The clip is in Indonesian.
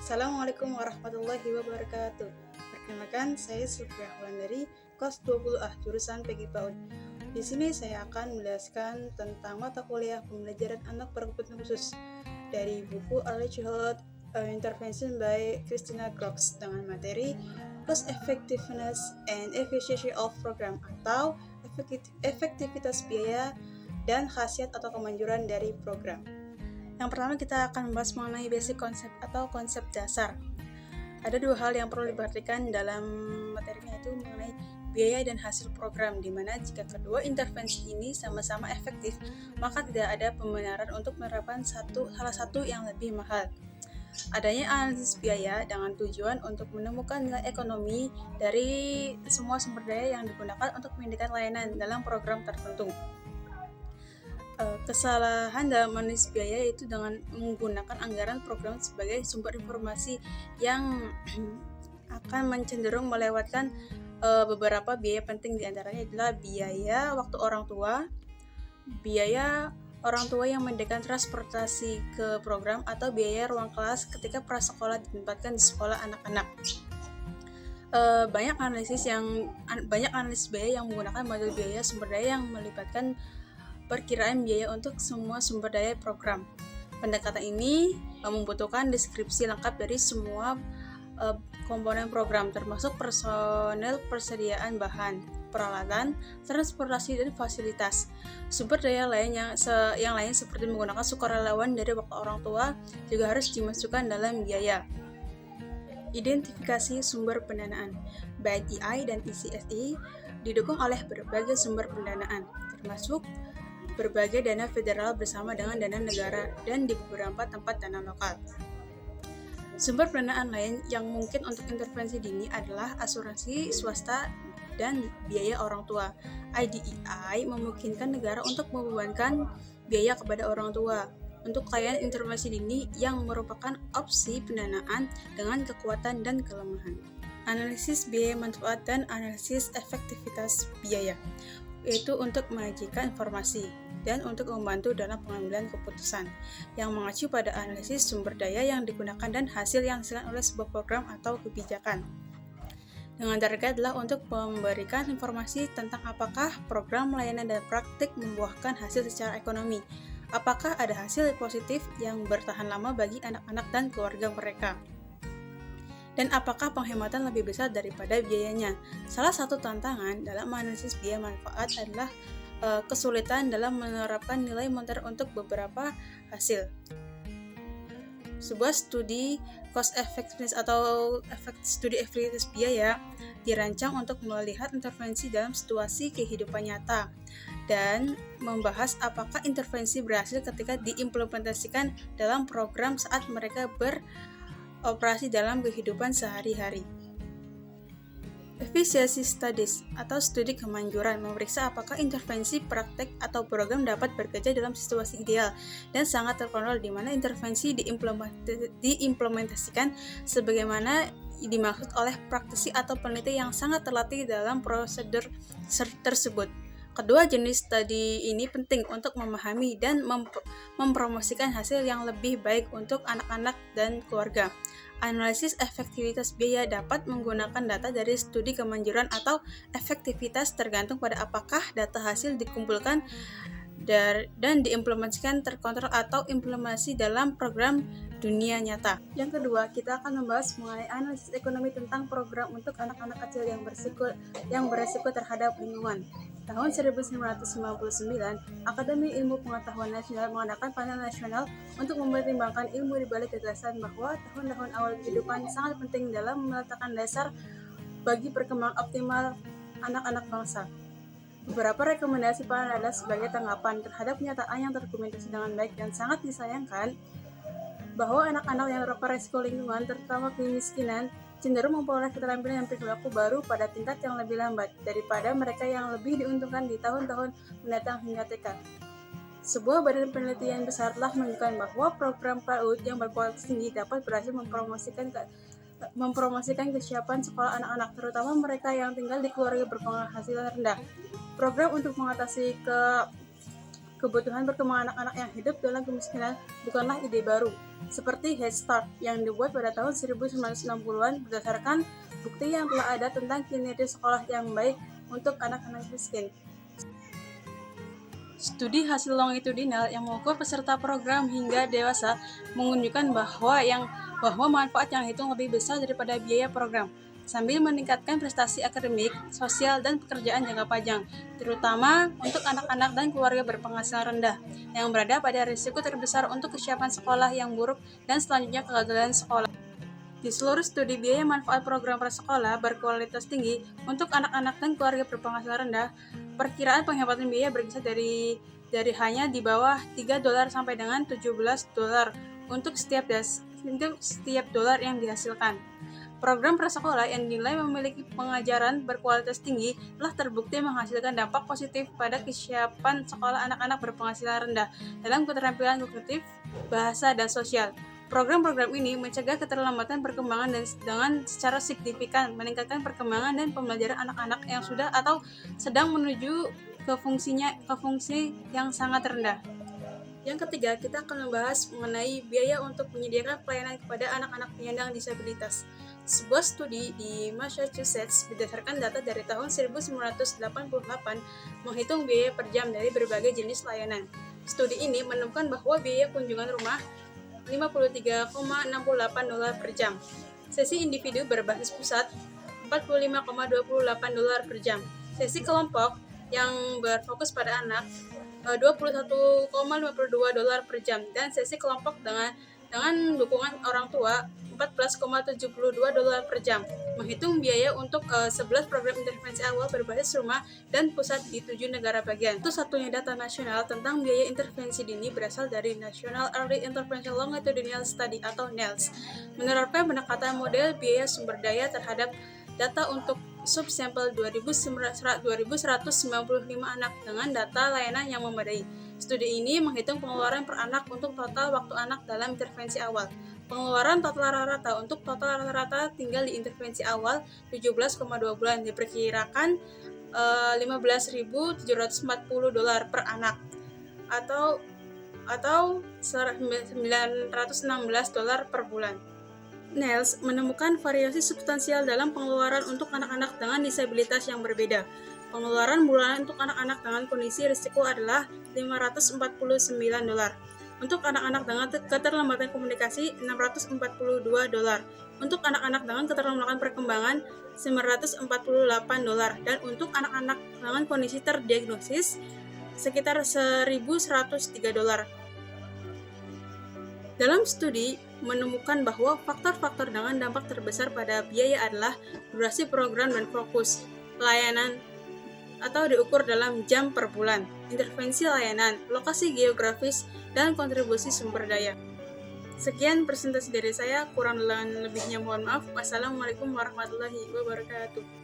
Assalamualaikum warahmatullahi wabarakatuh. Perkenalkan, saya Sufia dari kelas 20A jurusan PG PAUD. Di sini saya akan menjelaskan tentang mata kuliah pembelajaran anak berkebutuhan khusus dari buku Early Childhood Intervention by Christina Groves dengan materi Cost Effectiveness and Efficiency of Program atau efektivitas biaya dan khasiat atau kemanjuran dari program. Yang pertama kita akan membahas mengenai basic konsep atau konsep dasar. Ada dua hal yang perlu diperhatikan dalam materinya, itu mengenai biaya dan hasil program, di mana jika kedua intervensi ini sama-sama efektif, maka tidak ada pembenaran untuk menerapkan salah satu yang lebih mahal. Adanya analisis biaya dengan tujuan untuk menemukan nilai ekonomi dari semua sumber daya yang digunakan untuk menyediakan layanan dalam program tertentu. Kesalahan dalam analisis biaya yaitu dengan menggunakan anggaran program sebagai sumber informasi yang akan cenderung melewatkan beberapa biaya penting, diantaranya adalah biaya waktu orang tua, biaya orang tua yang menyediakan transportasi ke program, atau biaya ruang kelas ketika prasekolah ditempatkan di sekolah anak-anak. Banyak analisis biaya yang menggunakan model biaya sumber daya yang melibatkan perkiraan biaya untuk semua sumber daya program. Pendekatan ini membutuhkan deskripsi lengkap dari semua komponen program, termasuk personel, persediaan bahan, peralatan, transportasi, dan fasilitas. Sumber daya lain yang lain seperti menggunakan sukarelawan dari waktu orang tua juga harus dimasukkan dalam biaya. Identifikasi sumber pendanaan, baik EI dan ECSI, didukung oleh berbagai sumber pendanaan, termasuk berbagai dana federal bersama dengan dana negara dan di beberapa tempat dana lokal. Sumber pendanaan lain yang mungkin untuk intervensi dini adalah asuransi swasta dan biaya orang tua. IDEI memungkinkan negara untuk membebankan biaya kepada orang tua untuk layanan intervensi dini yang merupakan opsi pendanaan dengan kekuatan dan kelemahan. Analisis biaya manfaat dan analisis efektivitas biaya, yaitu untuk menyajikan informasi dan untuk membantu dalam pengambilan keputusan yang mengacu pada analisis sumber daya yang digunakan dan hasil yang dihasilkan oleh sebuah program atau kebijakan. Dengan target adalah untuk memberikan informasi tentang apakah program, layanan, dan praktik membuahkan hasil secara ekonomi, apakah ada hasil positif yang bertahan lama bagi anak-anak dan keluarga mereka, dan apakah penghematan lebih besar daripada biayanya. Salah satu tantangan dalam analisis biaya manfaat adalah kesulitan dalam menerapkan nilai moneter untuk beberapa hasil. Sebuah studi cost effectiveness atau studi efektivitas biaya dirancang untuk melihat intervensi dalam situasi kehidupan nyata dan membahas apakah intervensi berhasil ketika diimplementasikan dalam program saat mereka beroperasi dalam kehidupan sehari-hari. Efficiency studies atau studi kemanjuran memeriksa apakah intervensi, praktek, atau program dapat bekerja dalam situasi ideal dan sangat terkontrol, di mana intervensi diimplementasikan sebagaimana dimaksud oleh praktisi atau peneliti yang sangat terlatih dalam prosedur tersebut. Kedua jenis studi ini penting untuk memahami dan mempromosikan hasil yang lebih baik untuk anak-anak dan keluarga. Analisis efektivitas biaya dapat menggunakan data dari studi kemanjuran atau efektivitas tergantung pada apakah data hasil dikumpulkan dan diimplementasikan terkontrol atau implementasi dalam program dunia nyata. Yang kedua, kita akan membahas mengenai analisis ekonomi tentang program untuk anak-anak kecil yang beresiko terhadap lingkungan. Tahun 1999, Akademi Ilmu Pengetahuan Nasional mengadakan panel nasional untuk mempertimbangkan ilmu di balik gagasan bahwa tahun-tahun awal kehidupan sangat penting dalam meletakkan dasar bagi perkembangan optimal anak-anak bangsa. Beberapa rekomendasi panel adalah sebagai tanggapan terhadap kenyataan yang terdokumentasi dengan baik dan sangat disayangkan bahwa anak-anak yang beresiko lingkungan, terutama kemiskinan, cenderung memperoleh keterampilan dan perilaku baru pada tingkat yang lebih lambat daripada mereka yang lebih diuntungkan di tahun-tahun mendatang hingga TK. Sebuah badan penelitian besar telah menunjukkan bahwa program PAUD yang berkualitas tinggi dapat berhasil mempromosikan kesiapan sekolah anak-anak, terutama mereka yang tinggal di keluarga berpenghasilan rendah. Program untuk mengatasi kebutuhan berkembang anak-anak yang hidup dalam kemiskinan bukanlah ide baru, seperti Head Start yang dibuat pada tahun 1960-an berdasarkan bukti yang telah ada tentang kinerja sekolah yang baik untuk anak-anak miskin. Studi hasil longitudinal yang mengukur peserta program hingga dewasa menunjukkan bahwa manfaat yang dihitung lebih besar daripada biaya program, sambil meningkatkan prestasi akademik, sosial, dan pekerjaan jangka panjang, terutama untuk anak-anak dan keluarga berpenghasilan rendah, yang berada pada risiko terbesar untuk kesiapan sekolah yang buruk dan selanjutnya kegagalan sekolah. Di seluruh studi biaya manfaat program prasekolah berkualitas tinggi untuk anak-anak dan keluarga berpenghasilan rendah, perkiraan penghematan biaya berkisar dari hanya di bawah $3 sampai dengan $17 untuk setiap dolar yang dihasilkan. Program prasekolah yang dinilai memiliki pengajaran berkualitas tinggi telah terbukti menghasilkan dampak positif pada kesiapan sekolah anak-anak berpenghasilan rendah dalam keterampilan kognitif, bahasa, dan sosial. Program-program ini mencegah keterlambatan perkembangan dan dengan secara signifikan meningkatkan perkembangan dan pembelajaran anak-anak yang sudah atau sedang menuju ke fungsi yang sangat rendah. Yang ketiga, kita akan membahas mengenai biaya untuk menyediakan pelayanan kepada anak-anak penyandang disabilitas. Sebuah studi di Massachusetts berdasarkan data dari tahun 1988 menghitung biaya per jam dari berbagai jenis layanan. Studi ini menemukan bahwa biaya kunjungan rumah $53,68 per jam. Sesi individu berbasis pusat $45,28 per jam. Sesi kelompok yang berfokus pada anak $21,52 per jam, dan sesi kelompok dengan dukungan orang tua $14,72 per jam. Menghitung biaya untuk 11 program intervensi awal berbasis rumah dan pusat di 7 negara bagian. Satu-satunya data nasional tentang biaya intervensi dini berasal dari National Early Intervention Longitudinal Study atau NELS, menerapkan pendekatan model biaya sumber daya terhadap data untuk subsampel 2.195 anak dengan data layanan yang memadai. Studi ini menghitung pengeluaran per anak untuk total waktu anak dalam intervensi awal. Pengeluaran total rata-rata untuk total rata-rata tinggal di intervensi awal 17,2 bulan diperkirakan $15.740 per anak atau $916 per bulan. NELS menemukan variasi substansial dalam pengeluaran untuk anak-anak dengan disabilitas yang berbeda. Pengeluaran bulanan untuk anak-anak dengan kondisi risiko adalah $549. Untuk anak-anak dengan keterlambatan komunikasi, $642. Untuk anak-anak dengan keterlambatan perkembangan, $948. Dan untuk anak-anak dengan kondisi terdiagnosis, sekitar $1.103. Dalam studi menemukan bahwa faktor-faktor dengan dampak terbesar pada biaya adalah durasi program dan fokus layanan atau diukur dalam jam per bulan, intervensi layanan, lokasi geografis, dan kontribusi sumber daya. Sekian presentasi dari saya, kurang dan lebihnya mohon maaf. Wassalamualaikum warahmatullahi wabarakatuh.